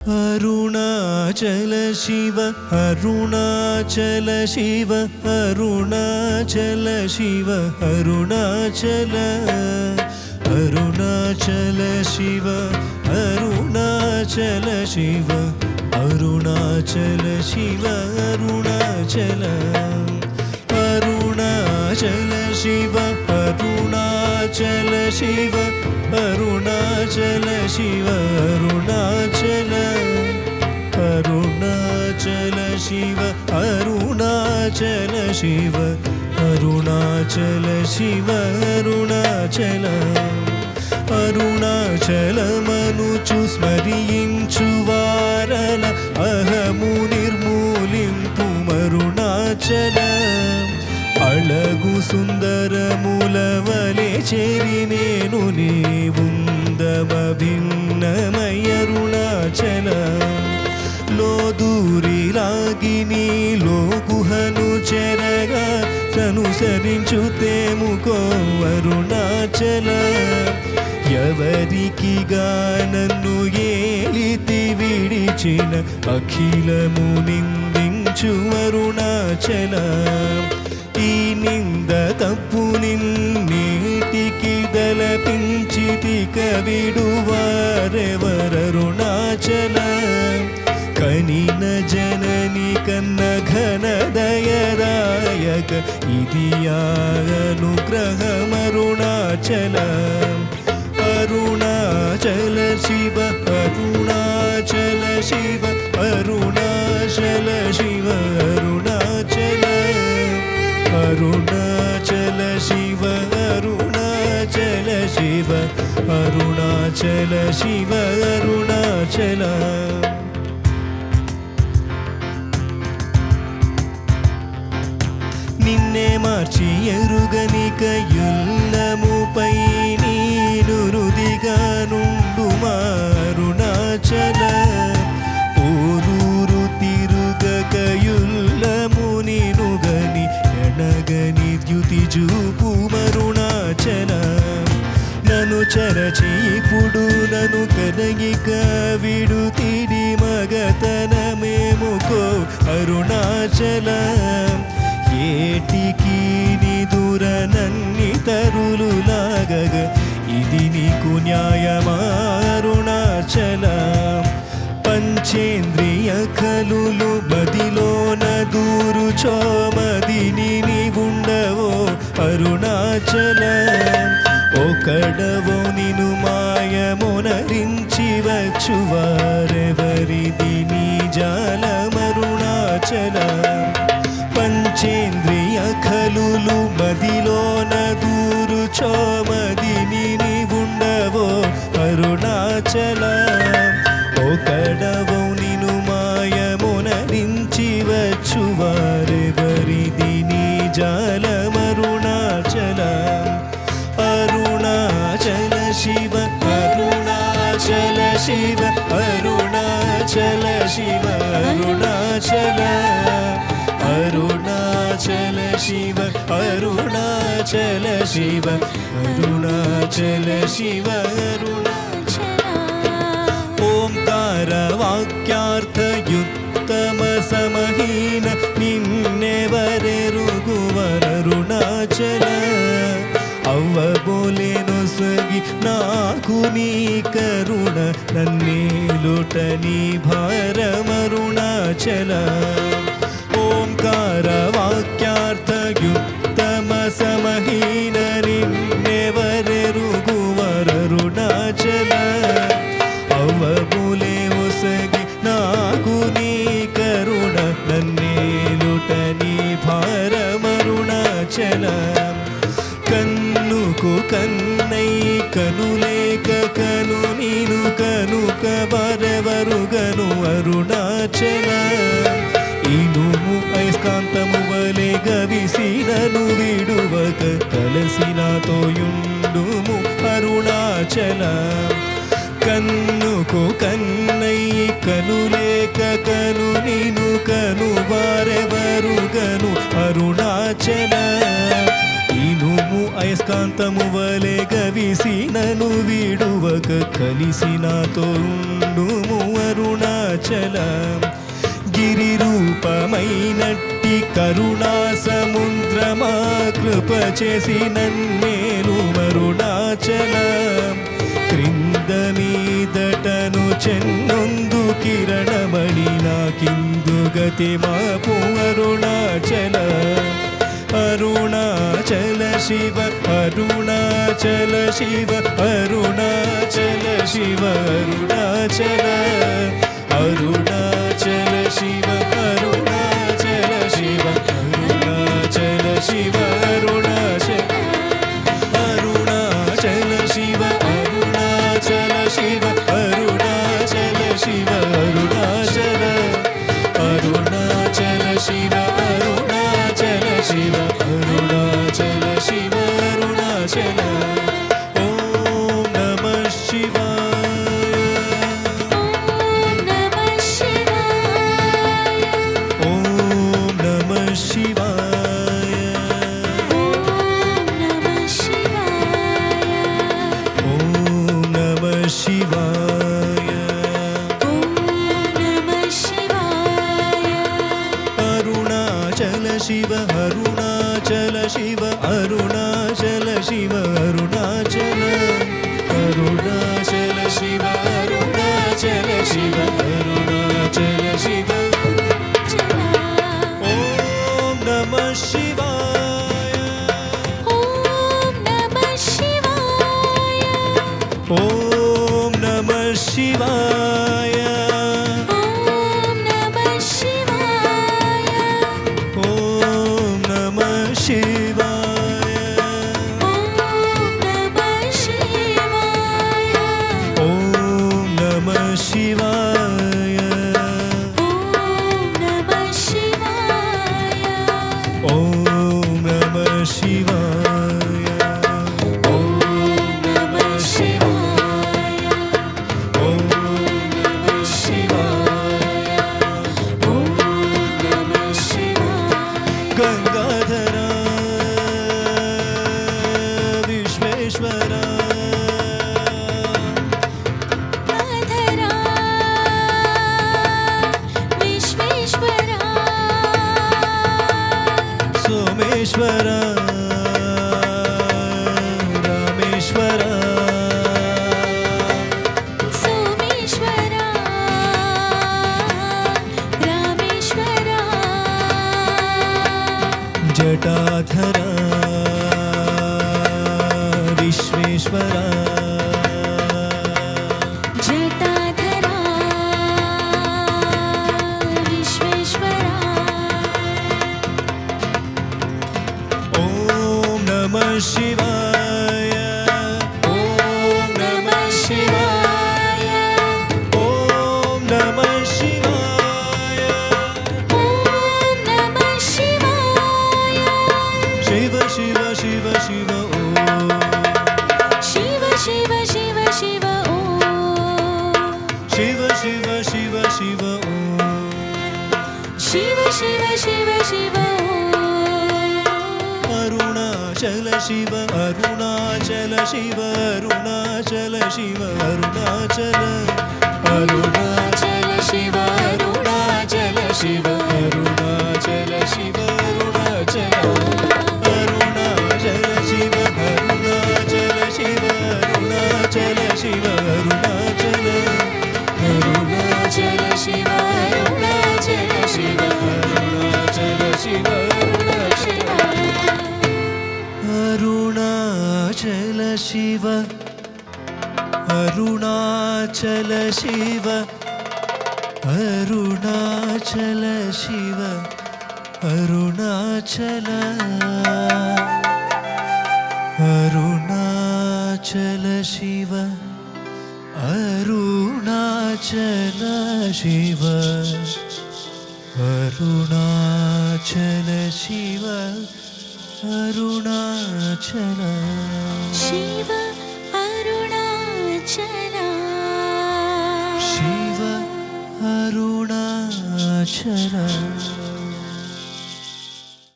అరుణాచల శివ అరుణాచల శివ అరుణాచల శివ అరుణాచల అరుణాచల శివ అరుణాచల శివ అరుణాచల శివ అరుణాచల అరుణాచల శివ అరుణాచల శివ అరుణాచల శివ అరుణాచల అరుణాచల శివ అరుణాచల శివ అరుణాచల శివ అరుణాచల అరుణాచలమనుచు స్మరించు వారల అహము నిర్మూలింపు అరుణాచల అళగు సుందరములవలే చేరి నేను నీవుందమ భిన్నమయ్యరుణాచల లోదూరిలాగి నీలో గుహను చెరగా అనుసరించుతేముకో అరుణాచల ఎవరికిగా నన్ను ఏలితి విడిచిన అఖిలము నిందించు అరుణాచల ఈ నింద తప్పు నిన్నేటికి దలపించితిక విడువారెవరరుణాచల కనిన జనని కన్న ఘన దయదాయక ఇది అనుగ్రహమరుణాచల అరుణాచల శివ అరుణాచల శివ అరుణాచల శివ అరుణాచల అరుణాచల శివ అరుణాచల శివ అరుణాచల శివ అరుణాచల నిన్నే మార్చి ఎరుగనిక యుల్లముపై నీనురుదిగా నుండు మారుణాచల ఊరూరు తిరుగక యుల్లముని నుగని ఎనగని ద్యుతి చూపు మరుణాచల నను చరచి ఇప్పుడు నను కదగిక విడుతిడి మగతనమేముకో అరుణాచల ఏటికి నిదుర నన్ని తరులు లాగగ ఇది నీకు న్యాయమారుణాచల పంచేంద్రియ కలులు మదిలోన దూరు చోమదిని నీవుండవో అరుణాచల ఒకడవో నిను మాయమొనరించి వచ్చువారెవరిది నీ జాలమరుణాచల పంచేంద్రియ కలులు మదిలోన దూరు చోమదిని నీవుండవో అరుణాచల ఒకడవో నిను మాయమొనరించి వచ్చువారెవరిది నీ జాలమరుణాచల అరుణాచల శివ అరుణాచల శివ అరుణాచల శివ అరుణాచల అరుణాచల శివ అరుణాచల శివ అరుణాచల శివ అరుణాచల ఓంకార వాక్యార్థయుత్తమ సమహీన నిన్నెవరెరుగువరరుణాచల అవ్వబోలేనొసగి నాకు నీ కరుణ నన్నేలుట నీ భారమరుణాచల ఓంకార వాక్యార్థయుత్తమ సమహీన నిన్నెవరెరుగువరరుణాచల అవ్వబోలే ఒసగి నాకు నీ కరుణ నన్నేలుట నీ భారమరుణాచల కన్నుకు కన్నై కనులేక కను నీను కనుక బరెవరుగను అరుణాచల ఇనుము అయస్కాంతము వలె గవిసినను విడువక కలసినాతో యుండుము అరుణాచల కన్నుకు కన్నై కనులేక కను నీను కను వారెవరుగను అరుణాచల ఇనుము అయస్కాంతము వలె గవిసినను విడువక కలిసినాతో ఉండుము అరుణాచలం గిరిరూపమైనట్టి కరుణా సముద్రమా కృప చేసి నన్నేలు అరుణాచలం క్రింద మీదటను చెన్నొందు కిరణమణి నాకిందు గతి మాపు అరుణాచల అరుణాచల శివ అరుణాచల శివ అరుణాచల శివ అరుణాచల అరుణాచల శివ అరుణాచల శివ అరుణాచల శివ అరుణాచల అరుణాచల శివ అరుణాచల శివ అరుణాచల శివ అరుణాచల అరుణాచల శివ అరుణాచల శివ అరుణాచల శివ అరుణాచల ఓం నమః శివాయ ఓం నమః శివాయ ఓం నమః శివాయ అరుణాచల శివ అరుణాచల శివ అరుణాచల శివ అరుణాచల అరుణాచల శివ అరుణాచల శివ అరుణాచల శివ ఓం నమః శివాయ ఓం నమః శివాయ ఓం నమః శివాయ ఓం నమః శివాయ ఓం నమః శివాయ ఓం నమః శివాయ ఓం నమః శివాయ ఓం నమః శివాయ ఓం నమః శివాయ ఓం నమః శివాయ గంగాధర విశ్వేశ్వర సోమేశ్వర రామేశ్వర జటాధర విశ్వేశ్వర ఓం నమః శివాయ ఓం నమః శివాయ ఓం నమః శివాయ శివ శివ శివ శివ ఓం శివ శివ శివ శివ ఓం శివ శివ శివ శివ ఓం శివ శివ శివ శివ అరుణాచల శివ అరుణాచల శివ అరుణాచల శివ అరుణాచల అరుణాచల శివ అరుణాచల శివ అరుణాచల శివ అరుణాచల అరుణాచల శివ అరుణాచల శివ అరుణాచల శివ అరుణాచల అరుణాచల శివ అరుణాచల శివ అరుణాచల శివ అరుణాచల శివ అరుణాచల శివ అరుణాచల శివ అరుణాచల అరుణాచల శివ అరుణాచల శివ అరుణాచల శివ అరుణాచల శివ అరుణాచల శివ అరుణాచల